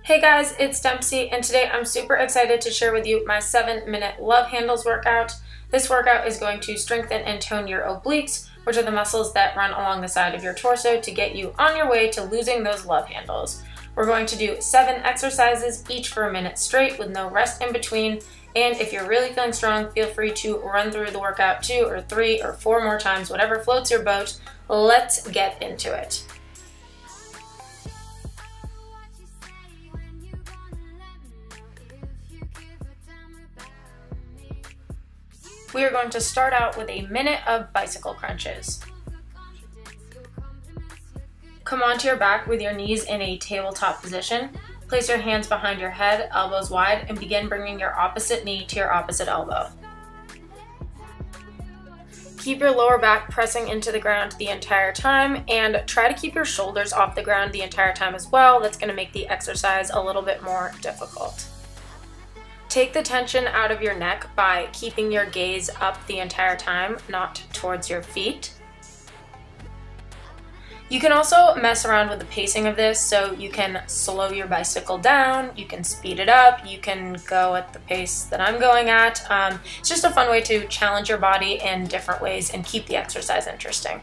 Hey guys, it's Dempsey, and today I'm super excited to share with you my 7-minute love handles workout. This workout is going to strengthen and tone your obliques, which are the muscles that run along the side of your torso to get you on your way to losing those love handles. We're going to do 7 exercises, each for a minute straight with no rest in between. And if you're really feeling strong, feel free to run through the workout 2 or 3 or 4 more times, whatever floats your boat. Let's get into it. We are going to start out with a minute of bicycle crunches. Come onto your back with your knees in a tabletop position. Place your hands behind your head, elbows wide, and begin bringing your opposite knee to your opposite elbow. Keep your lower back pressing into the ground the entire time, and try to keep your shoulders off the ground the entire time as well. That's going to make the exercise a little bit more difficult. Take the tension out of your neck by keeping your gaze up the entire time, not towards your feet. You can also mess around with the pacing of this, so you can slow your bicycle down, you can speed it up, you can go at the pace that I'm going at. It's just a fun way to challenge your body in different ways and keep the exercise interesting.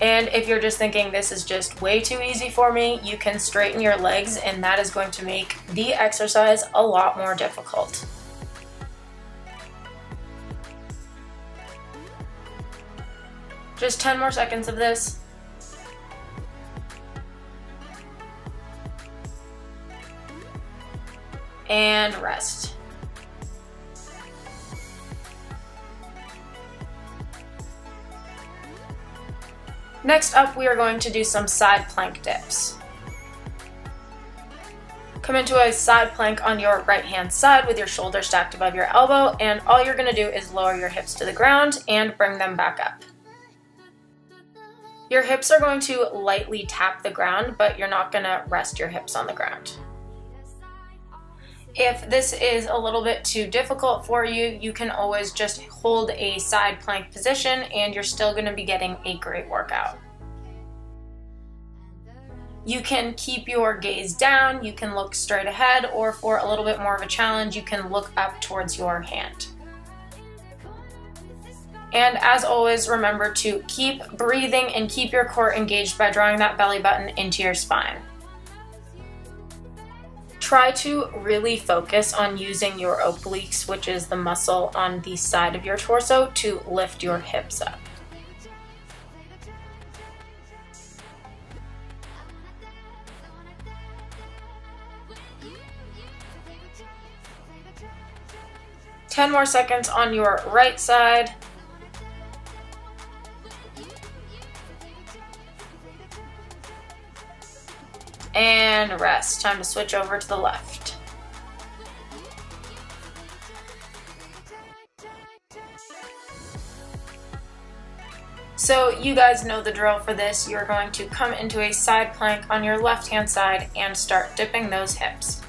And if you're just thinking this is just way too easy for me, you can straighten your legs, and that is going to make the exercise a lot more difficult. Just 10 more seconds of this. And rest. Next up, we are going to do some side plank dips. Come into a side plank on your right hand side with your shoulder stacked above your elbow, and all you're going to do is lower your hips to the ground and bring them back up. Your hips are going to lightly tap the ground, but you're not going to rest your hips on the ground. If this is a little bit too difficult for you, you can always just hold a side plank position and you're still going to be getting a great workout. You can keep your gaze down, you can look straight ahead, or for a little bit more of a challenge, you can look up towards your hand. And as always, remember to keep breathing and keep your core engaged by drawing that belly button into your spine. Try to really focus on using your obliques, which is the muscle on the side of your torso, to lift your hips up. Ten more seconds on your right side. And rest. Time to switch over to the left. So you guys know the drill for this. You're going to come into a side plank on your left hand side and start dipping those hips.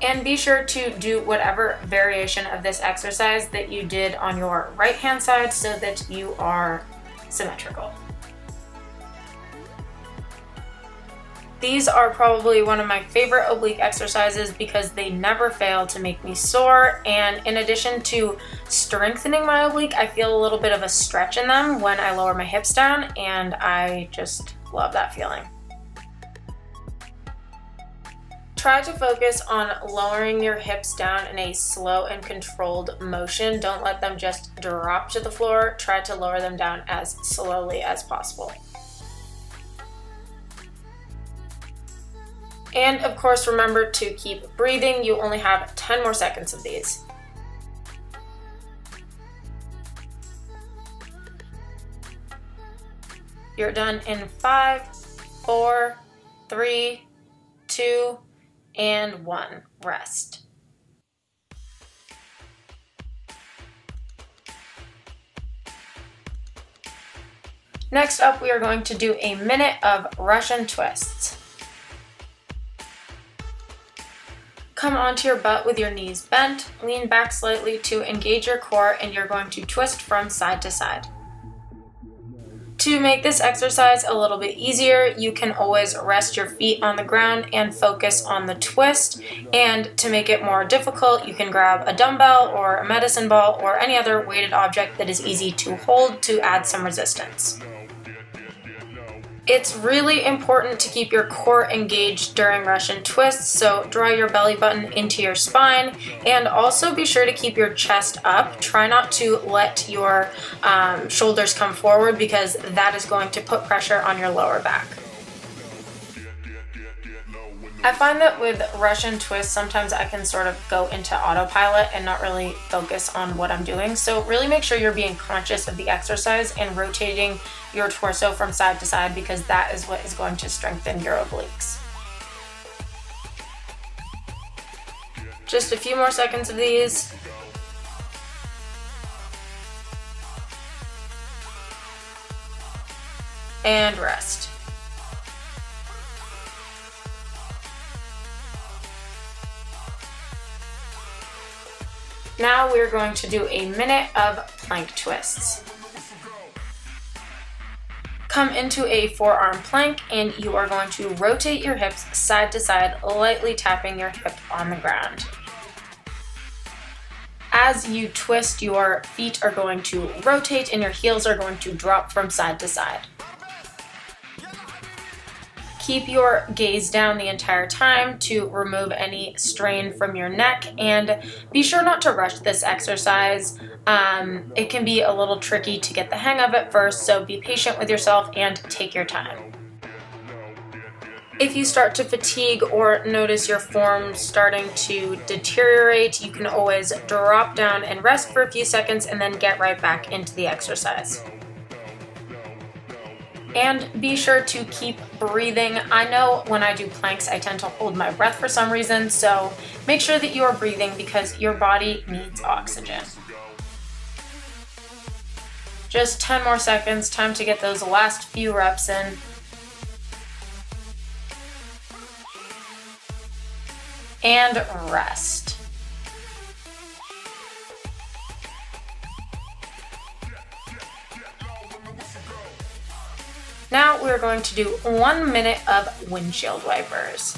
And be sure to do whatever variation of this exercise that you did on your right hand side so that you are symmetrical. These are probably one of my favorite oblique exercises because they never fail to make me sore, and in addition to strengthening my oblique, I feel a little bit of a stretch in them when I lower my hips down, and I just love that feeling. Try to focus on lowering your hips down in a slow and controlled motion. Don't let them just drop to the floor. Try to lower them down as slowly as possible. And of course, remember to keep breathing. You only have 10 more seconds of these. You're done in 5, 4, 3, 2, and 1. Rest. Next up, we are going to do a minute of Russian twists. Come onto your butt with your knees bent, lean back slightly to engage your core, and you're going to twist from side to side. To make this exercise a little bit easier, you can always rest your feet on the ground and focus on the twist. And to make it more difficult, you can grab a dumbbell or a medicine ball or any other weighted object that is easy to hold to add some resistance. It's really important to keep your core engaged during Russian twists, so draw your belly button into your spine and also be sure to keep your chest up. Try not to let your shoulders come forward because that is going to put pressure on your lower back. I find that with Russian twists, sometimes I can sort of go into autopilot and not really focus on what I'm doing. So really make sure you're being conscious of the exercise and rotating your torso from side to side because that is what is going to strengthen your obliques. Just a few more seconds of these. And rest. Now we're going to do a minute of plank twists. Come into a forearm plank and you are going to rotate your hips side to side, lightly tapping your hip on the ground. As you twist, your feet are going to rotate and your heels are going to drop from side to side. Keep your gaze down the entire time to remove any strain from your neck, and be sure not to rush this exercise. It can be a little tricky to get the hang of it first, so be patient with yourself and take your time. If you start to fatigue or notice your form starting to deteriorate, you can always drop down and rest for a few seconds and then get right back into the exercise. And be sure to keep breathing. I know when I do planks, I tend to hold my breath for some reason, so make sure that you are breathing because your body needs oxygen. Just 10 more seconds, time to get those last few reps in. And rest. Now we're going to do 1 minute of windshield wipers.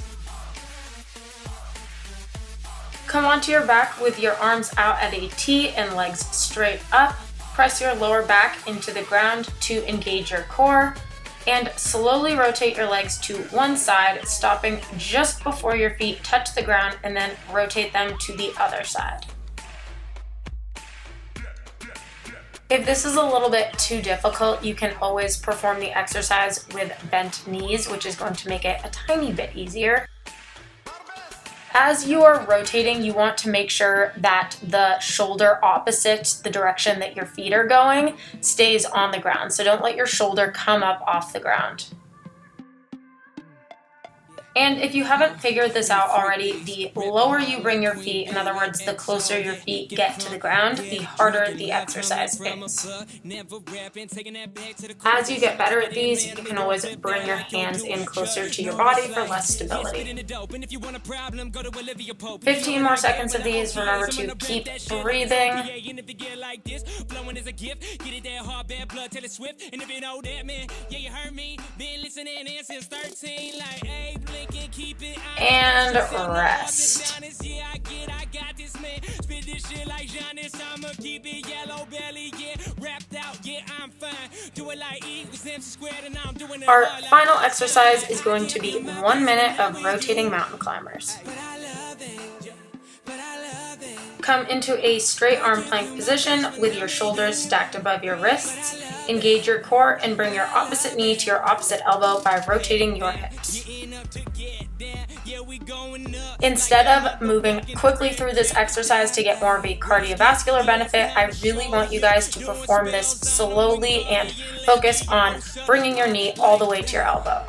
Come onto your back with your arms out at a T and legs straight up. Press your lower back into the ground to engage your core and slowly rotate your legs to one side, stopping just before your feet touch the ground, and then rotate them to the other side. If this is a little bit too difficult, you can always perform the exercise with bent knees, which is going to make it a tiny bit easier. As you are rotating, you want to make sure that the shoulder opposite the direction that your feet are going stays on the ground. So don't let your shoulder come up off the ground. And if you haven't figured this out already, the lower you bring your feet, in other words, the closer your feet get to the ground, the harder the exercise is. As you get better at these, you can always bring your hands in closer to your body for less stability. 15 more seconds of these. Remember to keep breathing. And rest. Our final exercise is going to be 1 minute of rotating mountain climbers. Come into a straight arm plank position with your shoulders stacked above your wrists. Engage your core and bring your opposite knee to your opposite elbow by rotating your hips. Instead of moving quickly through this exercise to get more of a cardiovascular benefit, I really want you guys to perform this slowly and focus on bringing your knee all the way to your elbow.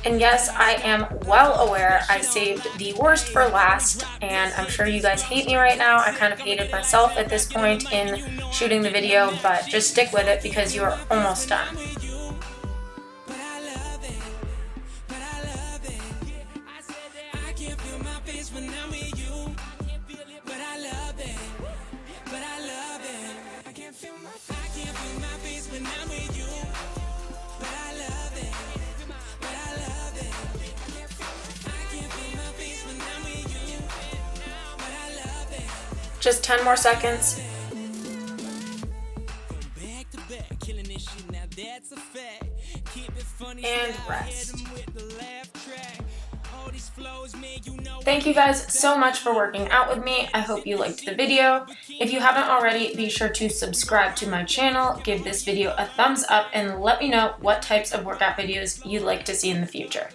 And yes, I am well aware I saved the worst for last, and I'm sure you guys hate me right now. I kind of hated myself at this point in shooting the video, but just stick with it because you are almost done. But I love it. I can't feel my face. Just 10 more seconds. And rest. Thank you guys so much for working out with me. I hope you liked the video. If you haven't already, be sure to subscribe to my channel, give this video a thumbs up, and let me know what types of workout videos you'd like to see in the future.